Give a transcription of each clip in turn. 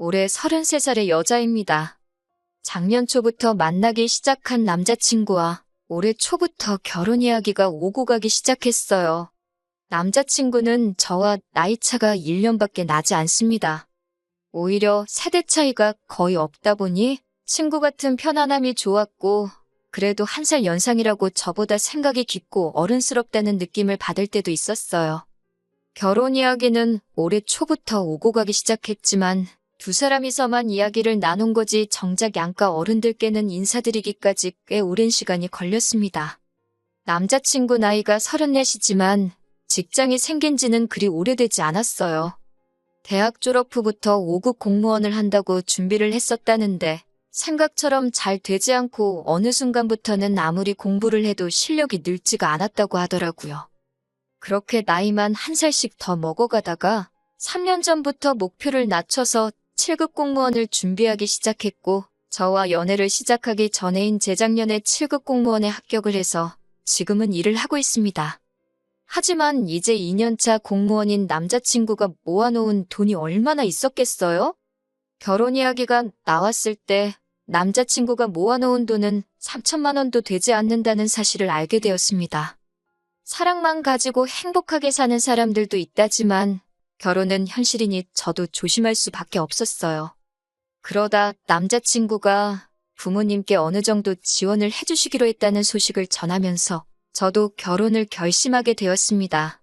올해 33살의 여자입니다. 작년 초부터 만나기 시작한 남자친구와 올해 초부터 결혼 이야기가 오고 가기 시작했어요. 남자친구는 저와 나이차가 1년밖에 나지 않습니다. 오히려 세대 차이가 거의 없다 보니 친구 같은 편안함이 좋았고, 그래도 1살 연상이라고 저보다 생각이 깊고 어른스럽다는 느낌을 받을 때도 있었어요. 결혼 이야기는 올해 초부터 오고 가기 시작했지만 2사람이서만 이야기를 나눈 거지 정작 양가 어른들께는 인사드리기까지 꽤 오랜 시간이 걸렸습니다. 남자친구 나이가 34이지만 직장이 생긴 지는 그리 오래되지 않았어요. 대학 졸업 후부터 5급 공무원을 한다고 준비를 했었다는데 생각처럼 잘 되지 않고 어느 순간부터는 아무리 공부를 해도 실력이 늘지가 않았다고 하더라고요. 그렇게 나이만 1살씩 더 먹어가다가 3년 전부터 목표를 낮춰서 7급 공무원을 준비하기 시작했고, 저와 연애를 시작하기 전에인 재작년에 7급 공무원에 합격을 해서 지금은 일을 하고 있습니다. 하지만 이제 2년차 공무원인 남자친구가 모아놓은 돈이 얼마나 있었겠어요? 결혼 이야기가 나왔을 때 남자친구가 모아놓은 돈은 3천만 원도 되지 않는다는 사실을 알게 되었습니다. 사랑만 가지고 행복하게 사는 사람들도 있다지만 결혼은 현실이니 저도 조심할 수밖에 없었어요. 그러다 남자친구가 부모님께 어느 정도 지원을 해주시기로 했다는 소식을 전하면서 저도 결혼을 결심하게 되었습니다.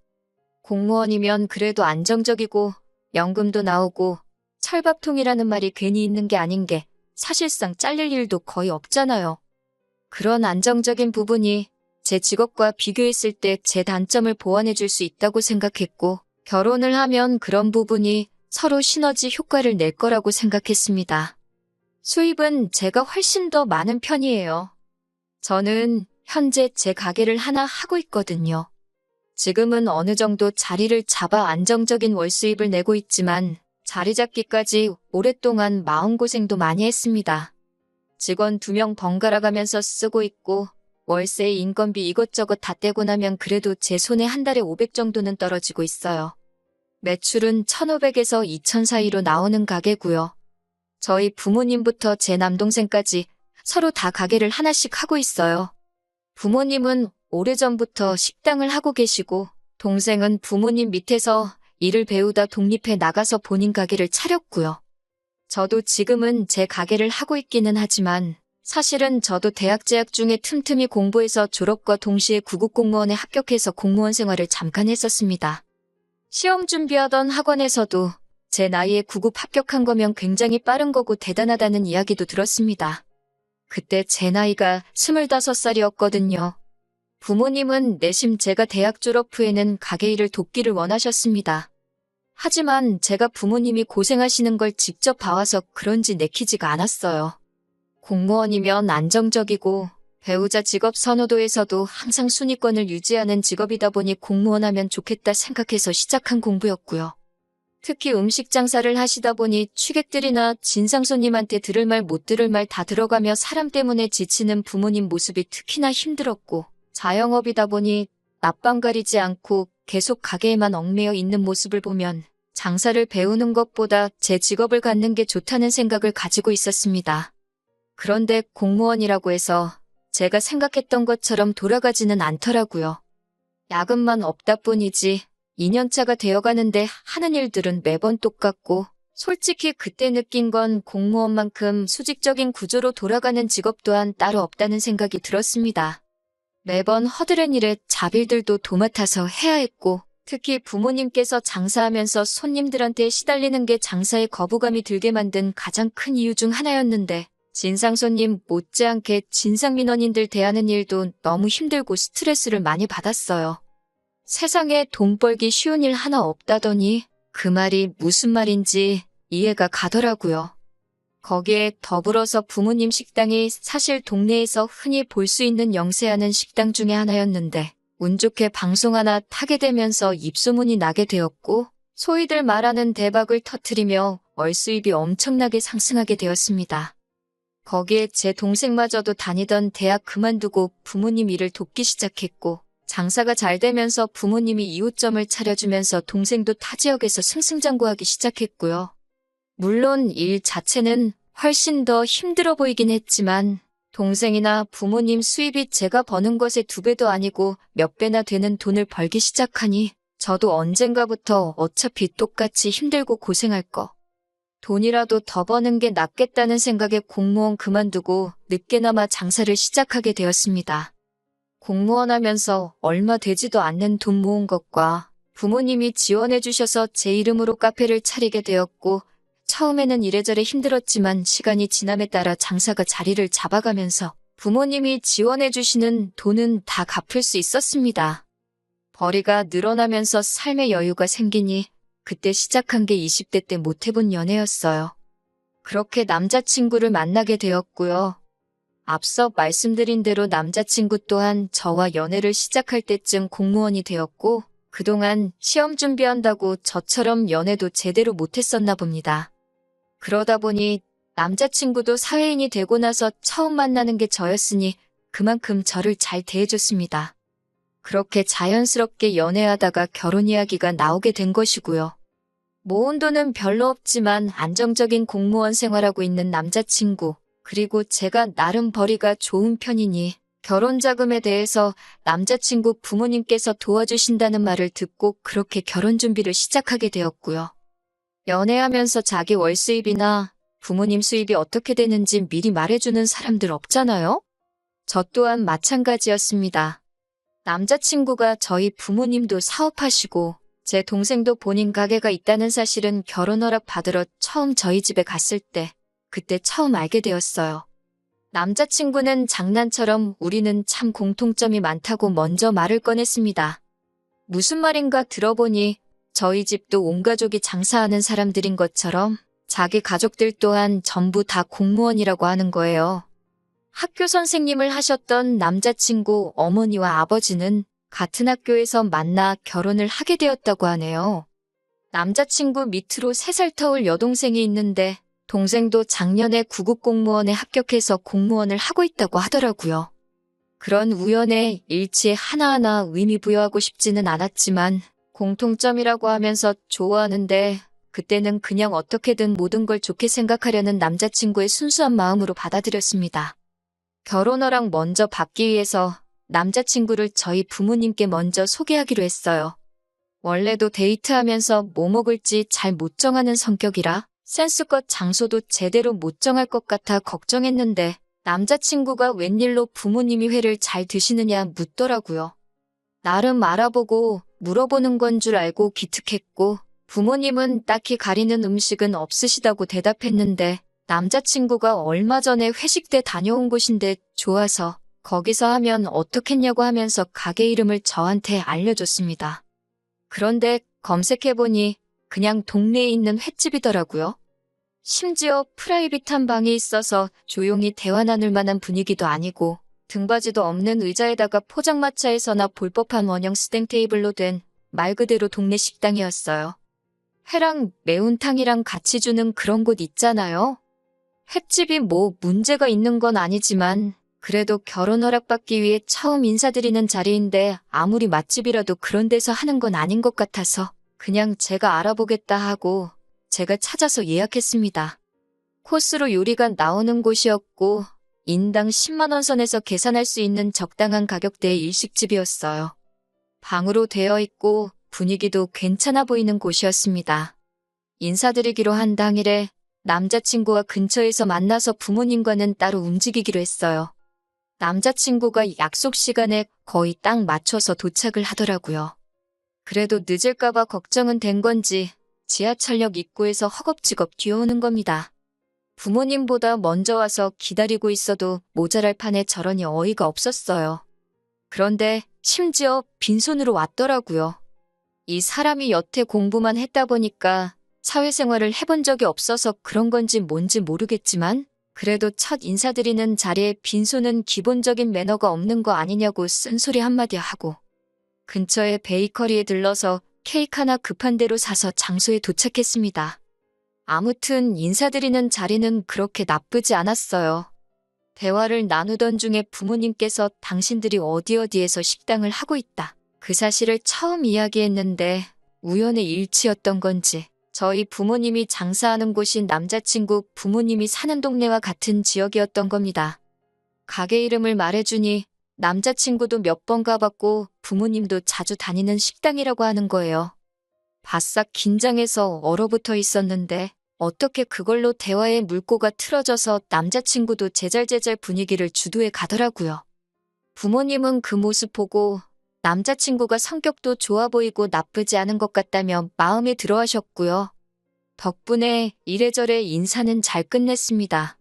공무원이면 그래도 안정적이고 연금도 나오고 철밥통이라는 말이 괜히 있는 게 아닌 게 사실상 잘릴 일도 거의 없잖아요. 그런 안정적인 부분이 제 직업과 비교했을 때 제 단점을 보완해 줄 수 있다고 생각했고, 결혼을 하면 그런 부분이 서로 시너지 효과를 낼 거라고 생각했습니다. 수입은 제가 훨씬 더 많은 편이에요. 저는 현재 제 가게를 하나 하고 있거든요. 지금은 어느 정도 자리를 잡아 안정적인 월 수입을 내고 있지만 자리 잡기까지 오랫동안 마음고생도 많이 했습니다. 직원 2명 번갈아 가면서 쓰고 있고 월세, 인건비 이것저것 다 떼고 나면 그래도 제 손에 한 달에 500 정도는 떨어지고 있어요. 매출은 1,500에서 2,000 사이로 나오는 가게고요. 저희 부모님부터 제 남동생까지 서로 다 가게를 하나씩 하고 있어요. 부모님은 오래전부터 식당을 하고 계시고 동생은 부모님 밑에서 일을 배우다 독립해 나가서 본인 가게를 차렸고요. 저도 지금은 제 가게를 하고 있기는 하지만 사실은 저도 대학 재학 중에 틈틈이 공부해서 졸업과 동시에 9급 공무원에 합격해서 공무원 생활을 잠깐 했었습니다. 시험 준비하던 학원에서도 제 나이에 9급 합격한 거면 굉장히 빠른 거고 대단하다는 이야기도 들었습니다. 그때 제 나이가 25살이었거든요. 부모님은 내심 제가 대학 졸업 후에는 가게 일을 돕기를 원하셨습니다. 하지만 제가 부모님이 고생하시는 걸 직접 봐와서 그런지 내키지가 않았어요. 공무원이면 안정적이고 배우자 직업 선호도에서도 항상 순위권을 유지하는 직업이다 보니 공무원 하면 좋겠다 생각해서 시작한 공부였고요. 특히 음식 장사를 하시다 보니 취객들이나 진상 손님한테 들을 말 못 들을 말 다 들어가며 사람 때문에 지치는 부모님 모습이 특히나 힘들었고, 자영업이다 보니 낮밤 가리지 않고 계속 가게에만 얽매여 있는 모습을 보면 장사를 배우는 것보다 제 직업을 갖는 게 좋다는 생각을 가지고 있었습니다. 그런데 공무원이라고 해서 제가 생각했던 것처럼 돌아가지는 않더라고요. 야근만 없다 뿐이지 2년차가 되어가는데 하는 일들은 매번 똑같고, 솔직히 그때 느낀 건 공무원만큼 수직적인 구조로 돌아가는 직업 또한 따로 없다는 생각이 들었습니다. 매번 허드렛 일에 자빌들도 도맡아서 해야 했고, 특히 부모님께서 장사하면서 손님들한테 시달리는 게 장사에 거부감이 들게 만든 가장 큰 이유 중 하나였는데, 진상 손님 못지않게 진상 민원인들 대하는 일도 너무 힘들고 스트레스를 많이 받았어요. 세상에 돈 벌기 쉬운 일 하나 없다더니 그 말이 무슨 말인지 이해가 가더라고요. 거기에 더불어서 부모님 식당이 사실 동네에서 흔히 볼 수 있는 영세하는 식당 중에 하나였는데 운 좋게 방송 하나 타게 되면서 입소문이 나게 되었고, 소위들 말하는 대박을 터뜨리며 월 수입이 엄청나게 상승하게 되었습니다. 거기에 제 동생마저도 다니던 대학 그만두고 부모님 일을 돕기 시작했고, 장사가 잘 되면서 부모님이 이웃점을 차려주면서 동생도 타 지역에서 승승장구하기 시작했고요. 물론 일 자체는 훨씬 더 힘들어 보이긴 했지만 동생이나 부모님 수입이 제가 버는 것의 2배도 아니고 몇 배나 되는 돈을 벌기 시작하니 저도 언젠가부터 어차피 똑같이 힘들고 고생할 거. 돈이라도 더 버는 게 낫겠다는 생각에 공무원 그만두고 늦게나마 장사를 시작하게 되었습니다. 공무원 하면서 얼마 되지도 않는 돈 모은 것과 부모님이 지원해 주셔서 제 이름으로 카페를 차리게 되었고 처음에는 이래저래 힘들었지만 시간이 지남에 따라 장사가 자리를 잡아가면서 부모님이 지원해 주시는 돈은 다 갚을 수 있었습니다. 벌이가 늘어나면서 삶의 여유가 생기니 그때 시작한 게 20대 때 못 해본 연애였어요. 그렇게 남자친구를 만나게 되었고요. 앞서 말씀드린 대로 남자친구 또한 저와 연애를 시작할 때쯤 공무원이 되었고 그동안 시험 준비한다고 저처럼 연애도 제대로 못했었나 봅니다. 그러다 보니 남자친구도 사회인이 되고 나서 처음 만나는 게 저였으니 그만큼 저를 잘 대해줬습니다. 그렇게 자연스럽게 연애하다가 결혼 이야기가 나오게 된 것이고요. 모은 돈은 별로 없지만 안정적인 공무원 생활하고 있는 남자친구, 그리고 제가 나름 벌이가 좋은 편이니 결혼 자금에 대해서 남자친구 부모님께서 도와주신다는 말을 듣고 그렇게 결혼 준비를 시작하게 되었고요. 연애하면서 자기 월 수입이나 부모님 수입이 어떻게 되는지 미리 말해주는 사람들 없잖아요? 저 또한 마찬가지였습니다. 남자친구가 저희 부모님도 사업하시고 제 동생도 본인 가게가 있다는 사실은 결혼 허락 받으러 처음 저희 집에 갔을 때 그때 처음 알게 되었어요. 남자친구는 장난처럼 우리는 참 공통점이 많다고 먼저 말을 꺼냈습니다. 무슨 말인가 들어보니 저희 집도 온 가족이 장사하는 사람들인 것처럼 자기 가족들 또한 전부 다 공무원이라고 하는 거예요. 학교 선생님을 하셨던 남자친구 어머니와 아버지는 같은 학교에서 만나 결혼을 하게 되었다고 하네요. 남자친구 밑으로 3살 터울 여동생이 있는데 동생도 작년에 구급 공무원에 합격해서 공무원을 하고 있다고 하더라고요. 그런 우연의 일치에 하나하나 의미 부여하고 싶지는 않았지만 공통점이라고 하면서 좋아하는데 그때는 그냥 어떻게든 모든 걸 좋게 생각하려는 남자친구의 순수한 마음으로 받아들였습니다. 결혼 허락 먼저 받기 위해서 남자친구를 저희 부모님께 먼저 소개하기로 했어요. 원래도 데이트하면서 뭐 먹을지 잘 못 정하는 성격이라 센스껏 장소도 제대로 못 정할 것 같아 걱정했는데 남자친구가 웬일로 부모님이 회를 잘 드시느냐 묻더라고요. 나름 알아보고 물어보는 건 줄 알고 기특했고 부모님은 딱히 가리는 음식은 없으시다고 대답했는데 남자친구가 얼마 전에 회식 때 다녀온 곳인데 좋아서 거기서 하면 어떻겠냐고 하면서 가게 이름을 저한테 알려줬습니다. 그런데 검색해보니 그냥 동네에 있는 횟집이더라고요. 심지어 프라이빗한 방이 있어서 조용히 대화 나눌 만한 분위기도 아니고 등받이도 없는 의자에다가 포장마차에서나 볼 법한 원형 스탱 테이블로 된 말 그대로 동네 식당이었어요. 회랑 매운탕이랑 같이 주는 그런 곳 있잖아요. 횟집이 뭐 문제가 있는 건 아니지만 그래도 결혼 허락받기 위해 처음 인사드리는 자리인데 아무리 맛집이라도 그런 데서 하는 건 아닌 것 같아서 그냥 제가 알아보겠다 하고 제가 찾아서 예약했습니다. 코스로 요리가 나오는 곳이었고 인당 10만 원 선에서 계산할 수 있는 적당한 가격대의 일식집이었어요. 방으로 되어 있고 분위기도 괜찮아 보이는 곳이었습니다. 인사드리기로 한 당일에 남자친구와 근처에서 만나서 부모님과는 따로 움직이기로 했어요. 남자친구가 약속 시간에 거의 딱 맞춰서 도착을 하더라고요. 그래도 늦을까봐 걱정은 된 건지 지하철역 입구에서 허겁지겁 뛰어오는 겁니다. 부모님보다 먼저 와서 기다리고 있어도 모자랄 판에 저러니 어이가 없었어요. 그런데 심지어 빈손으로 왔더라고요. 이 사람이 여태 공부만 했다 보니까 사회생활을 해본 적이 없어서 그런 건지 뭔지 모르겠지만 그래도 첫 인사드리는 자리에 빈손은 기본적인 매너가 없는 거 아니냐고 쓴소리 한마디 하고 근처의 베이커리에 들러서 케이크 하나 급한 대로 사서 장소에 도착했습니다. 아무튼 인사드리는 자리는 그렇게 나쁘지 않았어요. 대화를 나누던 중에 부모님께서 당신들이 어디에서 식당을 하고 있다. 그 사실을 처음 이야기했는데 우연의 일치였던 건지 저희 부모님이 장사하는 곳이 남자친구 부모님이 사는 동네와 같은 지역이었던 겁니다. 가게 이름을 말해주니 남자친구도 몇 번 가봤고 부모님도 자주 다니는 식당이라고 하는 거예요. 바싹 긴장해서 얼어붙어 있었는데 어떻게 그걸로 대화의 물꼬가 틀어져서 남자친구도 제잘제잘 분위기를 주도해 가더라고요. 부모님은 그 모습 보고 남자친구가 성격도 좋아 보이고 나쁘지 않은 것 같다며 마음에 들어 하셨고요. 덕분에 이래저래 인사는 잘 끝냈습니다.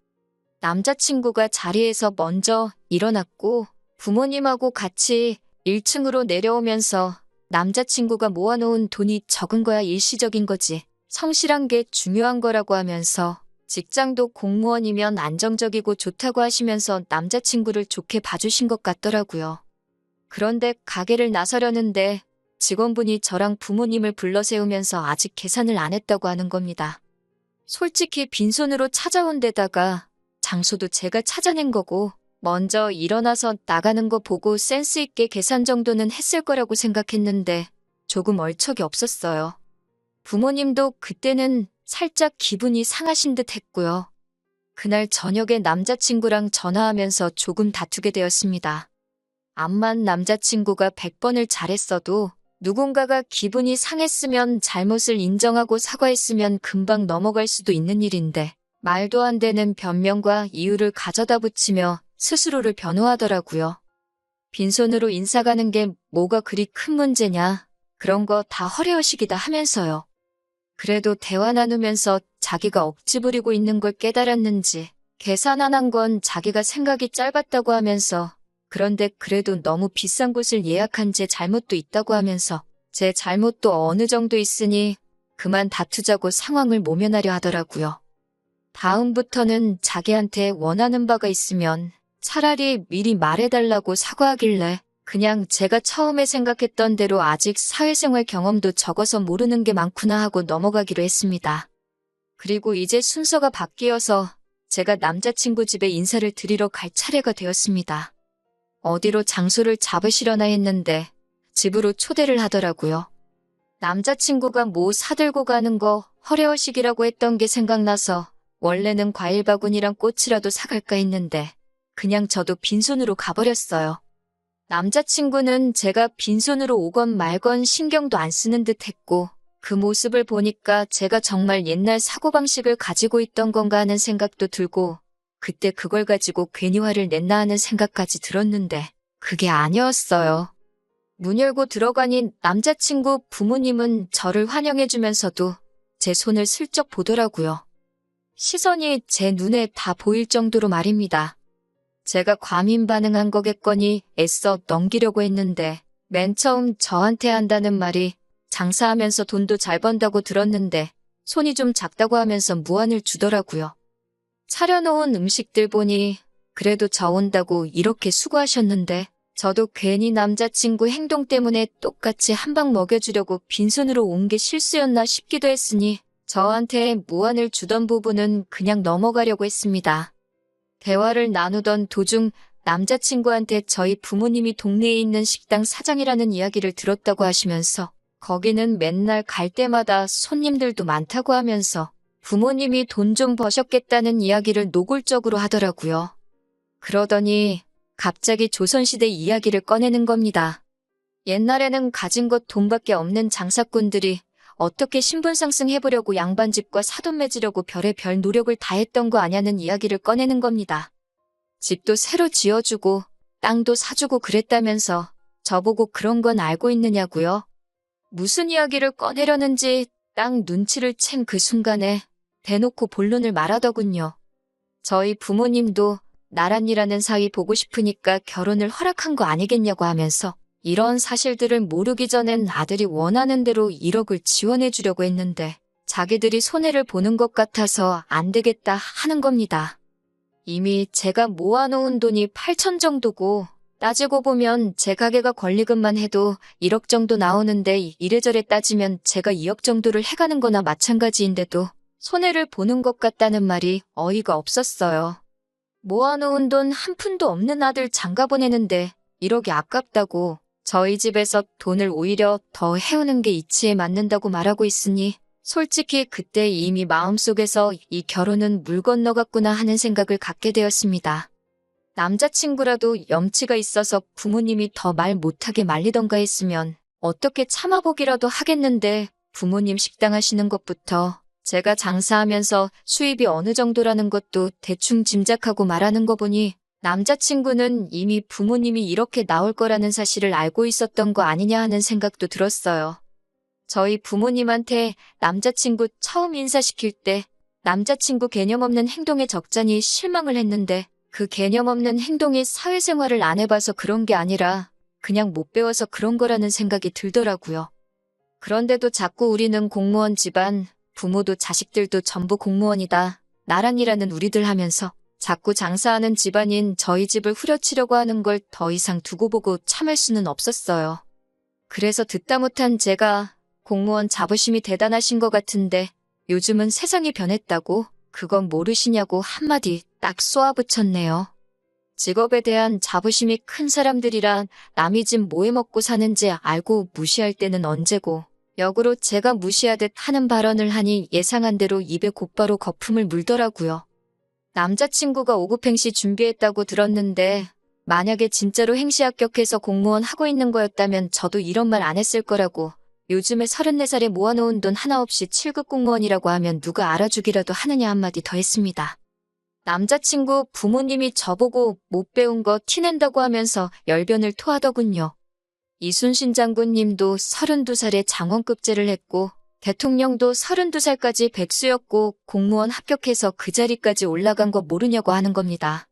남자친구가 자리에서 먼저 일어났고 부모님하고 같이 1층으로 내려오면서 남자친구가 모아놓은 돈이 적은 거야 일시적인 거지. 성실한 게 중요한 거라고 하면서 직장도 공무원이면 안정적이고 좋다고 하시면서 남자친구를 좋게 봐주신 것 같더라고요. 그런데 가게를 나서려는데 직원분이 저랑 부모님을 불러 세우면서 아직 계산을 안 했다고 하는 겁니다. 솔직히 빈손으로 찾아온 데다가 장소도 제가 찾아낸 거고 먼저 일어나서 나가는 거 보고 센스 있게 계산 정도는 했을 거라고 생각했는데 조금 얼척이 없었어요. 부모님도 그때는 살짝 기분이 상하신 듯 했고요. 그날 저녁에 남자친구랑 전화하면서 조금 다투게 되었습니다. 암만 남자친구가 100번을 잘했어도 누군가가 기분이 상했으면 잘못을 인정하고 사과했으면 금방 넘어갈 수도 있는 일인데 말도 안 되는 변명과 이유를 가져다 붙이며 스스로를 변호하더라고요. 빈손으로 인사 가는 게 뭐가 그리 큰 문제냐. 그런 거 다 허례허식이다 하면서요. 그래도 대화 나누면서 자기가 억지 부리고 있는 걸 깨달았는지 계산 안 한 건 자기가 생각이 짧았다고 하면서 그런데 그래도 너무 비싼 곳을 예약한 제 잘못도 있다고 하면서 제 잘못도 어느 정도 있으니 그만 다투자고 상황을 모면하려 하더라고요. 다음부터는 자기한테 원하는 바가 있으면 차라리 미리 말해달라고 사과하길래 그냥 제가 처음에 생각했던 대로 아직 사회생활 경험도 적어서 모르는 게 많구나 하고 넘어가기로 했습니다. 그리고 이제 순서가 바뀌어서 제가 남자친구 집에 인사를 드리러 갈 차례가 되었습니다. 어디로 장소를 잡으시려나 했는데 집으로 초대를 하더라고요. 남자친구가 뭐 사들고 가는 거 허례허식이라고 했던 게 생각나서 원래는 과일 바구니랑 꽃이라도 사갈까 했는데 그냥 저도 빈손으로 가버렸어요. 남자친구는 제가 빈손으로 오건 말건 신경도 안 쓰는 듯 했고 그 모습을 보니까 제가 정말 옛날 사고방식을 가지고 있던 건가 하는 생각도 들고 그때 그걸 가지고 괜히 화를 냈나 하는 생각까지 들었는데 그게 아니었어요. 문 열고 들어가니 남자친구 부모님은 저를 환영해주면서도 제 손을 슬쩍 보더라고요. 시선이 제 눈에 다 보일 정도로 말입니다. 제가 과민 반응한 거겠거니 애써 넘기려고 했는데 맨 처음 저한테 한다는 말이 장사하면서 돈도 잘 번다고 들었는데 손이 좀 작다고 하면서 무안을 주더라고요. 차려놓은 음식들 보니 그래도 저 온다고 이렇게 수고하셨는데 저도 괜히 남자친구 행동 때문에 똑같이 한 방 먹여주려고 빈손으로 온 게 실수였나 싶기도 했으니 저한테 무안을 주던 부분은 그냥 넘어가려고 했습니다. 대화를 나누던 도중 남자친구한테 저희 부모님이 동네에 있는 식당 사장이라는 이야기를 들었다고 하시면서 거기는 맨날 갈 때마다 손님들도 많다고 하면서 부모님이 돈 좀 버셨겠다는 이야기를 노골적으로 하더라고요. 그러더니 갑자기 조선시대 이야기를 꺼내는 겁니다. 옛날에는 가진 것 돈밖에 없는 장사꾼들이 어떻게 신분 상승해보려고 양반집과 사돈 맺으려고 별의별 노력을 다했던 거 아냐는 이야기를 꺼내는 겁니다. 집도 새로 지어주고 땅도 사주고 그랬다면서 저보고 그런 건 알고 있느냐고요. 무슨 이야기를 꺼내려는지 딱 눈치를 챈 그 순간에 대놓고 본론을 말하더군요. 저희 부모님도 나란이라는 사위 보고 싶으니까 결혼을 허락한 거 아니겠냐고 하면서 이런 사실들을 모르기 전엔 아들이 원하는 대로 1억을 지원해 주려고 했는데 자기들이 손해를 보는 것 같아서 안 되겠다 하는 겁니다. 이미 제가 모아놓은 돈이 8천 정도고 따지고 보면 제 가게가 권리금만 해도 1억 정도 나오는데 이래저래 따지면 제가 2억 정도를 해가는 거나 마찬가지인데도 손해를 보는 것 같다는 말이 어이가 없었어요. 모아놓은 돈 한 푼도 없는 아들 장가 보내는데 1억이 아깝다고 저희 집에서 돈을 오히려 더 해오는 게 이치에 맞는다고 말하고 있으니 솔직히 그때 이미 마음속에서 이 결혼은 물 건너갔구나 하는 생각을 갖게 되었습니다. 남자친구라도 염치가 있어서 부모님이 더 말 못하게 말리던가 했으면 어떻게 참아보기라도 하겠는데 부모님 식당 하시는 것부터 제가 장사하면서 수입이 어느 정도라는 것도 대충 짐작하고 말하는 거 보니 남자친구는 이미 부모님이 이렇게 나올 거라는 사실을 알고 있었던 거 아니냐 하는 생각도 들었어요. 저희 부모님한테 남자친구 처음 인사시킬 때 남자친구 개념 없는 행동에 적잖이 실망을 했는데 그 개념 없는 행동이 사회생활을 안 해봐서 그런 게 아니라 그냥 못 배워서 그런 거라는 생각이 들더라고요. 그런데도 자꾸 우리는 공무원 집안, 부모도 자식들도 전부 공무원이다. 나랑 일하는 우리들 하면서 자꾸 장사하는 집안인 저희 집을 후려치려고 하는 걸 더 이상 두고 보고 참을 수는 없었어요. 그래서 듣다 못한 제가 공무원 자부심이 대단하신 것 같은데 요즘은 세상이 변했다고 그건 모르시냐고 한마디 딱 쏘아붙였네요. 직업에 대한 자부심이 큰 사람들이란 남이 집 뭐해 먹고 사는지 알고 무시할 때는 언제고 역으로 제가 무시하듯 하는 발언을 하니 예상한 대로 입에 곧바로 거품을 물더라고요. 남자친구가 5급 행시 준비했다고 들었는데 만약에 진짜로 행시 합격해서 공무원 하고 있는 거였다면 저도 이런 말 안 했을 거라고 요즘에 34살에 모아놓은 돈 하나 없이 7급 공무원이라고 하면 누가 알아주기라도 하느냐 한마디 더 했습니다. 남자친구 부모님이 저보고 못 배운 거 티낸다고 하면서 열변을 토하더군요. 이순신 장군님도 32살에 장원급제를 했고 대통령도 32살까지 백수였고 공무원 합격해서 그 자리까지 올라간 거 모르냐고 하는 겁니다.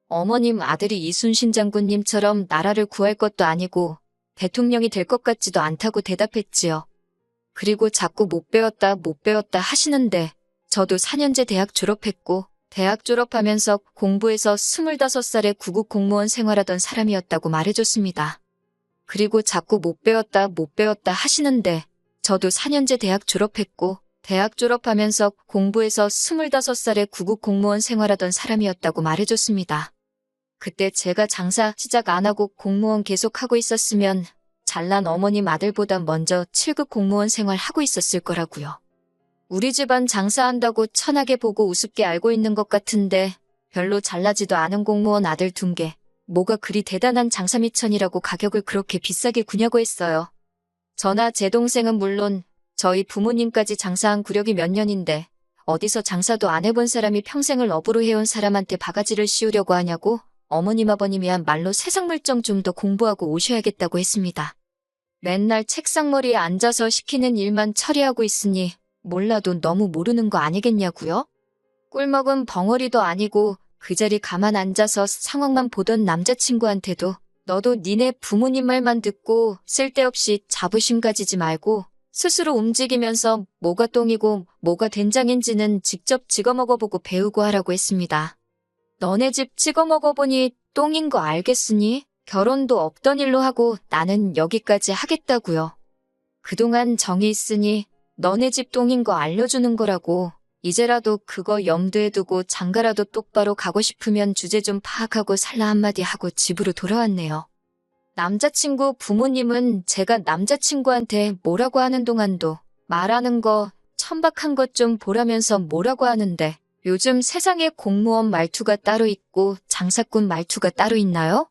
어머님 아들이 이순신 장군님처럼 나라를 구할 것도 아니고 대통령이 될 것 같지도 않다고 대답했지요. 그리고 자꾸 못 배웠다 하시는데 저도 4년제 대학 졸업했고 대학 졸업하면서 공부해서 25살에 구급 공무원 생활하던 사람이었다고 말해줬습니다. 그리고 자꾸 못 배웠다 하시는데 저도 4년제 대학 졸업했고 대학 졸업하면서 공부해서 25살에 구급 공무원 생활하던 사람이었다고 말해줬습니다. 그때 제가 장사 시작 안 하고 공무원 계속하고 있었으면 잘난 어머님 아들보다 먼저 7급 공무원 생활하고 있었을 거라고요. 우리 집안 장사한다고 천하게 보고 우습게 알고 있는 것 같은데 별로 잘나지도 않은 공무원 아들 둔 게 뭐가 그리 대단한 장사미천이라고 가격을 그렇게 비싸게 구냐고 했어요. 저나 제 동생은 물론 저희 부모님까지 장사한 구력이 몇 년인데 어디서 장사도 안 해본 사람이 평생을 업으로 해온 사람한테 바가지를 씌우려고 하냐고 어머님 아버님이 한 말로 세상 물정 좀 더 공부하고 오셔야겠다고 했습니다. 맨날 책상머리에 앉아서 시키는 일만 처리하고 있으니 몰라도 너무 모르는 거 아니겠냐고요? 꿀먹은 벙어리도 아니고 그 자리 가만 앉아서 상황만 보던 남자친구한테도 너도 니네 부모님 말만 듣고 쓸데없이 자부심 가지지 말고 스스로 움직이면서 뭐가 똥이고 뭐가 된장인지는 직접 찍어 먹어보고 배우고 하라고 했습니다. 너네 집 찍어 먹어보니 똥인 거 알겠으니 결혼도 없던 일로 하고 나는 여기까지 하겠다고요. 그동안 정이 있으니 너네 집 똥인 거 알려주는 거라고 이제라도 그거 염두에 두고 장가라도 똑바로 가고 싶으면 주제 좀 파악하고 살라 한마디 하고 집으로 돌아왔네요. 남자친구 부모님은 제가 남자친구한테 뭐라고 하는 동안도 말하는 거 천박한 것 좀 보라면서 뭐라고 하는데 요즘 세상에 공무원 말투가 따로 있고 장사꾼 말투가 따로 있나요?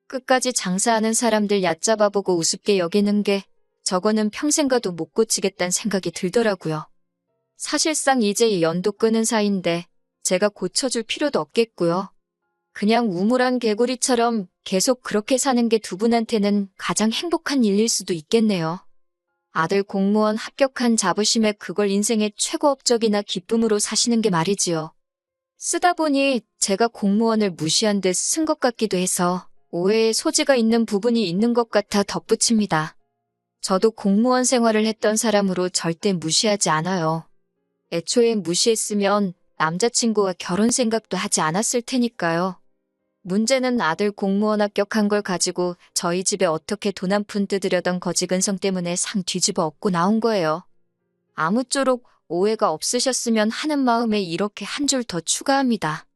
끝까지 장사하는 사람들 얕잡아보고 우습게 여기는 게 저거는 평생 가도 못 고치겠다는 생각이 들더라고요. 사실상 이제 연도 끄는 사이인데 제가 고쳐줄 필요도 없겠고요. 그냥 우물안 개구리처럼 계속 그렇게 사는 게 두 분한테는 가장 행복한 일일 수도 있겠네요. 아들 공무원 합격한 자부심에 그걸 인생의 최고 업적이나 기쁨으로 사시는 게 말이지요. 쓰다 보니 제가 공무원을 무시한 듯 쓴 것 같기도 해서 오해의 소지가 있는 부분이 있는 것 같아 덧붙입니다. 저도 공무원 생활을 했던 사람으로 절대 무시하지 않아요. 애초에 무시했으면 남자친구와 결혼 생각도 하지 않았을 테니까요. 문제는 아들 공무원 합격한 걸 가지고 저희 집에 어떻게 돈 한 푼 뜯으려던 거지근성 때문에 상 뒤집어 엎고 나온 거예요. 아무쪼록 오해가 없으셨으면 하는 마음에 이렇게 한 줄 더 추가합니다.